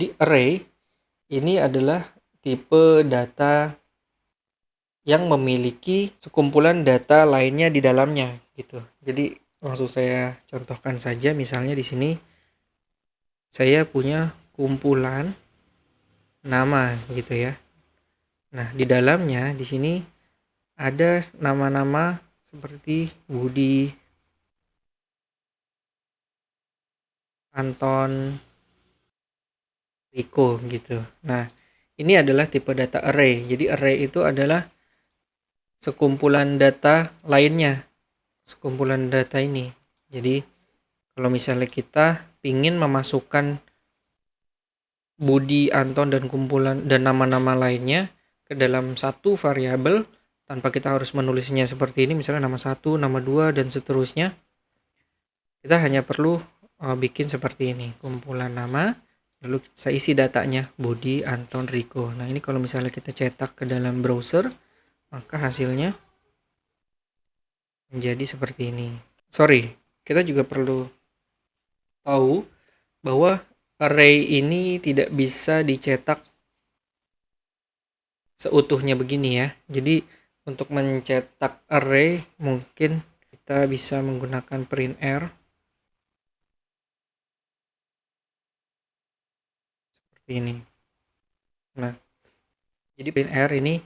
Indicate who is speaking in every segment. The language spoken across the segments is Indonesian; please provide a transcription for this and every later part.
Speaker 1: Jadi array ini adalah tipe data yang memiliki sekumpulan data lainnya di dalamnya gitu. Jadi langsung saya contohkan saja, misalnya di sini saya punya kumpulan nama gitu ya. Nah, di dalamnya di sini ada nama-nama seperti Budi, Anton, Riko gitu. Nah, ini adalah tipe data array. Jadi array itu adalah sekumpulan data lainnya, sekumpulan data ini. Jadi kalau misalnya kita ingin memasukkan Budi, Anton, dan kumpulan dan nama-nama lainnya ke dalam satu variabel tanpa kita harus menulisnya seperti ini, misalnya nama 1, nama 2, dan seterusnya, kita hanya perlu bikin seperti ini, kumpulan nama, lalu saya isi datanya Budi, Anton, Riko. Nah, ini kalau misalnya kita cetak ke dalam browser, maka hasilnya menjadi seperti ini. Sorry, kita juga perlu tahu bahwa array ini tidak bisa dicetak seutuhnya begini ya. Jadi untuk mencetak array mungkin kita bisa menggunakan printr seperti ini. Nah, jadi printr ini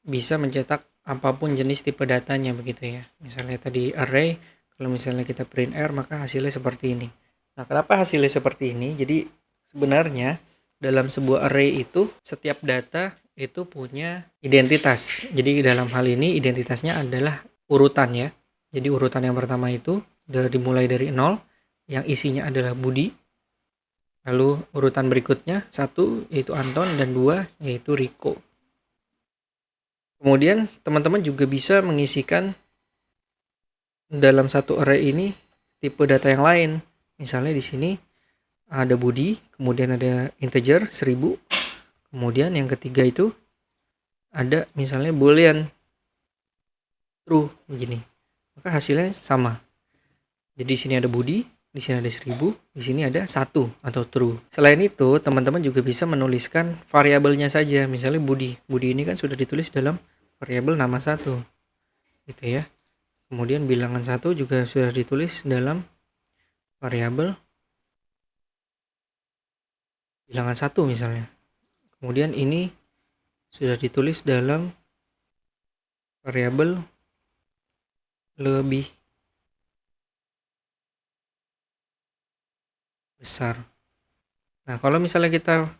Speaker 1: bisa mencetak apapun jenis tipe datanya begitu ya. Misalnya tadi array, kalau misalnya kita printr maka hasilnya seperti ini. Nah, kenapa hasilnya seperti ini? Jadi sebenarnya dalam sebuah array itu setiap data itu punya identitas. Jadi dalam hal ini identitasnya adalah urutan ya. Jadi urutan yang pertama itu dimulai dari 0 yang isinya adalah Budi. Lalu urutan berikutnya 1 yaitu Anton dan 2 yaitu Riko. Kemudian teman-teman juga bisa mengisikan dalam satu array ini tipe data yang lain. Misalnya di sini ada Budi, kemudian ada integer 1000, kemudian yang ketiga itu ada misalnya boolean true begini. Maka hasilnya sama. Jadi di sini ada Budi, di sini ada 1000, di sini ada 1 atau true. Selain itu, teman-teman juga bisa menuliskan variabelnya saja. Misalnya Budi. Budi ini kan sudah ditulis dalam variabel nama 1. Gitu ya. Kemudian bilangan 1 juga sudah ditulis dalam variabel bilangan 1 misalnya. Kemudian ini sudah ditulis dalam variabel lebih besar. Nah, kalau misalnya kita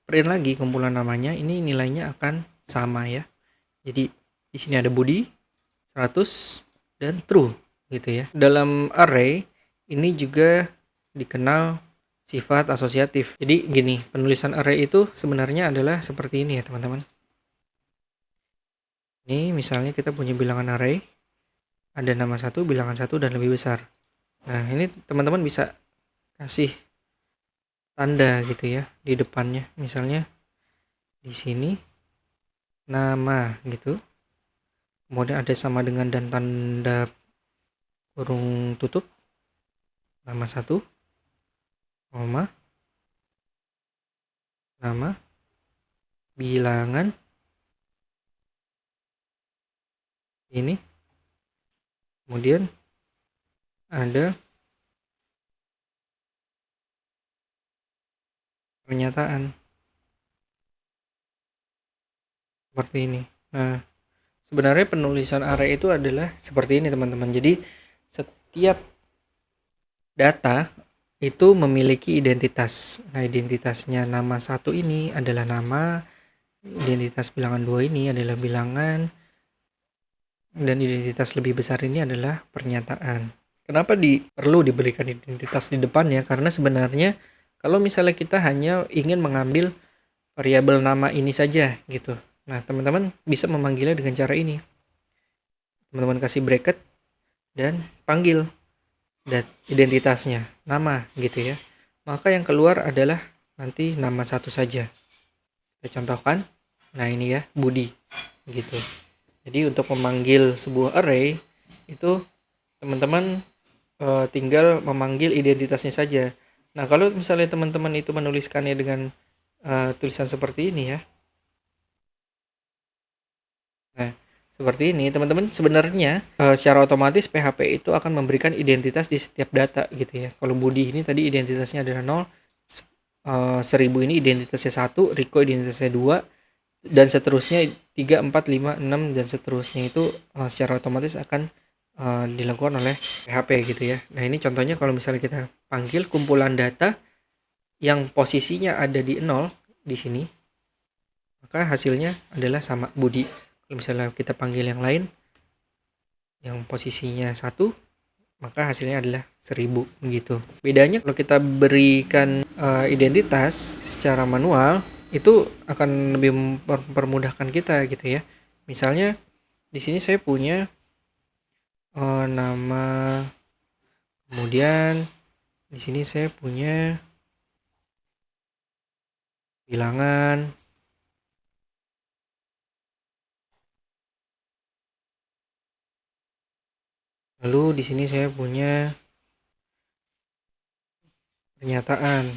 Speaker 1: print lagi kumpulan namanya, ini nilainya akan sama ya. Jadi di sini ada Budi, 100, dan true gitu ya. Dalam array ini juga dikenal sifat asosiatif. Jadi gini, penulisan array itu sebenarnya adalah seperti ini ya teman-teman. Ini misalnya kita punya bilangan array, ada nama 1, bilangan 1, dan lebih besar. Nah, ini teman-teman bisa kasih tanda gitu ya di depannya. Misalnya di sini nama gitu. Kemudian ada sama dengan dan tanda kurung tutup. Nama 1, koma, nama, bilangan, ini. Kemudian ada pernyataan seperti ini. Nah, sebenarnya penulisan array itu adalah seperti ini teman-teman. Jadi setiap data itu memiliki identitas. Nah, identitasnya nama 1 ini adalah nama, identitas bilangan 2 ini adalah bilangan, dan identitas lebih besar ini adalah pernyataan. Kenapa perlu diberikan identitas di depannya? Karena sebenarnya kalau misalnya kita hanya ingin mengambil variabel nama ini saja gitu. Nah, teman-teman bisa memanggilnya dengan cara ini. Teman-teman kasih bracket dan panggil identitasnya, nama gitu ya. Maka yang keluar adalah nanti nama 1 saja. Kita contohkan. Nah, ini ya, Budi gitu. Jadi untuk memanggil sebuah array itu teman-teman tinggal memanggil identitasnya saja. Nah, kalau misalnya teman-teman itu menuliskannya dengan tulisan seperti ini ya. Nah, seperti ini teman-teman, sebenarnya secara otomatis PHP itu akan memberikan identitas di setiap data gitu ya. Kalau Budi ini tadi identitasnya adalah 0, 1000 ini identitasnya 1, Riko identitasnya 2, dan seterusnya 3, 4, 5, 6 dan seterusnya itu secara otomatis akan dilakukan oleh PHP gitu ya. Nah, ini contohnya kalau misalnya kita panggil kumpulan data yang posisinya ada di 0 di sini, maka hasilnya adalah sama Budi. Kalau misalnya kita panggil yang lain yang posisinya 1, maka hasilnya adalah 1000 gitu. Bedanya kalau kita berikan identitas secara manual itu akan lebih mempermudahkan kita gitu ya. Misalnya di sini saya punya nama, kemudian di sini saya punya bilangan, lalu di sini saya punya pernyataan.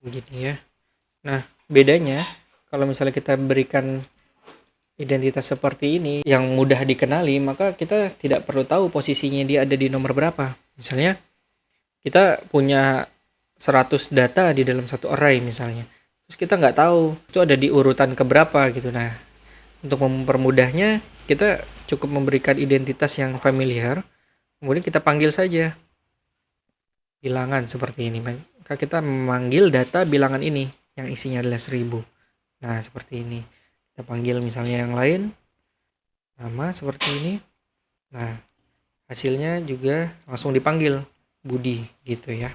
Speaker 1: Begini ya. Nah, bedanya kalau misalnya kita berikan identitas seperti ini yang mudah dikenali, maka kita tidak perlu tahu posisinya dia ada di nomor berapa. Misalnya kita punya 100 data di dalam satu array misalnya. Terus kita nggak tahu itu ada di urutan keberapa gitu. Nah, untuk mempermudahnya kita cukup memberikan identitas yang familiar, kemudian kita panggil saja bilangan seperti ini. Maka kita memanggil data bilangan ini yang isinya adalah 1000. Nah, seperti ini. Kita panggil misalnya yang lain, nama seperti ini. Nah, hasilnya juga langsung dipanggil Budi gitu ya.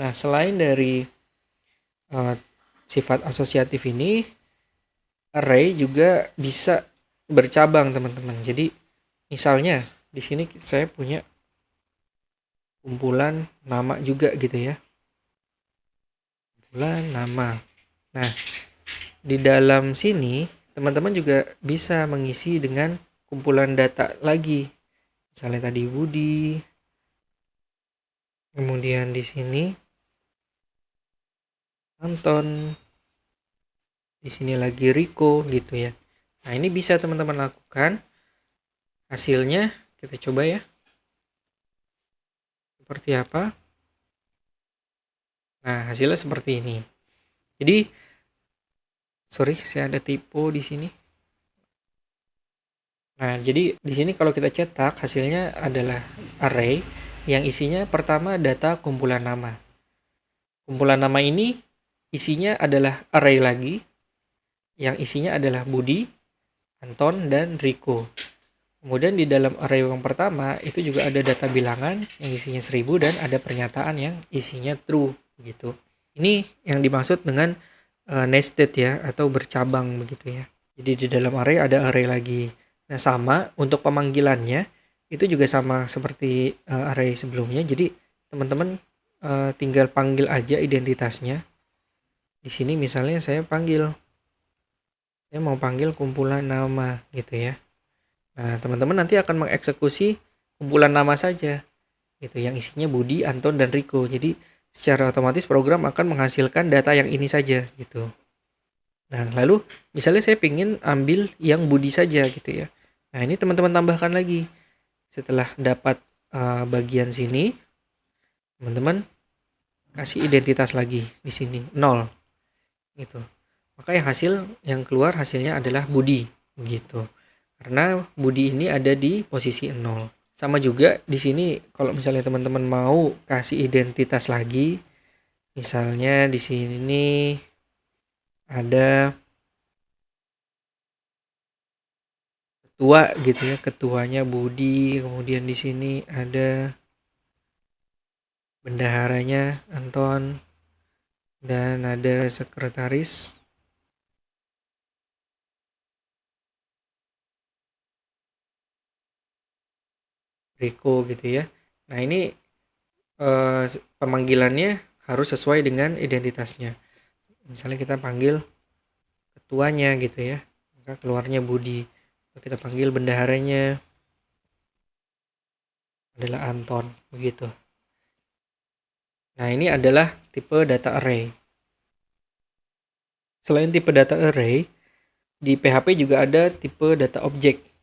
Speaker 1: Nah, selain dari sifat asosiatif ini, array juga bisa bercabang teman-teman. Jadi misalnya di sini saya punya kumpulan nama juga gitu ya. Kumpulan nama. Nah, di dalam sini teman-teman juga bisa mengisi dengan kumpulan data lagi. Misalnya tadi Budi. Kemudian di sini Anton. Di sini lagi Riko gitu ya. Nah, ini bisa teman-teman lakukan. Hasilnya kita coba ya. Seperti apa? Nah, hasilnya seperti ini. Jadi, sorry, saya ada typo di sini. Nah, jadi di sini kalau kita cetak hasilnya adalah array yang isinya pertama data kumpulan nama. Kumpulan nama ini isinya adalah array lagi yang isinya adalah Budi, Anton, dan Riko. Kemudian di dalam array yang pertama itu juga ada data bilangan yang isinya 1000 dan ada pernyataan yang isinya true gitu. Ini yang dimaksud dengan nested ya atau bercabang begitu ya. Jadi di dalam array ada array lagi. Nah, sama untuk pemanggilannya itu juga sama seperti array sebelumnya. Jadi teman-teman tinggal panggil aja identitasnya. Di sini misalnya saya mau panggil kumpulan nama gitu ya. Nah, teman-teman nanti akan mengeksekusi kumpulan nama saja gitu yang isinya Budi, Anton, dan Riko. Jadi secara otomatis program akan menghasilkan data yang ini saja gitu. Nah, lalu misalnya saya ingin ambil yang Budi saja gitu ya. Nah, ini teman-teman tambahkan lagi. Setelah dapat bagian sini, teman-teman kasih identitas lagi di sini 0 gitu. Maka yang keluar hasilnya adalah Budi begitu. Karena Budi ini ada di posisi 0. Sama juga di sini kalau misalnya teman-teman mau kasih identitas lagi, misalnya di sini ada ketua gitu ya, ketuanya Budi, kemudian di sini ada bendaharanya Anton dan ada sekretaris Riko gitu ya. Nah, ini pemanggilannya harus sesuai dengan identitasnya. Misalnya kita panggil ketuanya gitu ya, maka keluarnya Budi. Kita panggil bendaharanya adalah Anton, begitu. Nah, ini adalah tipe data array. Selain tipe data array, di PHP juga ada tipe data object.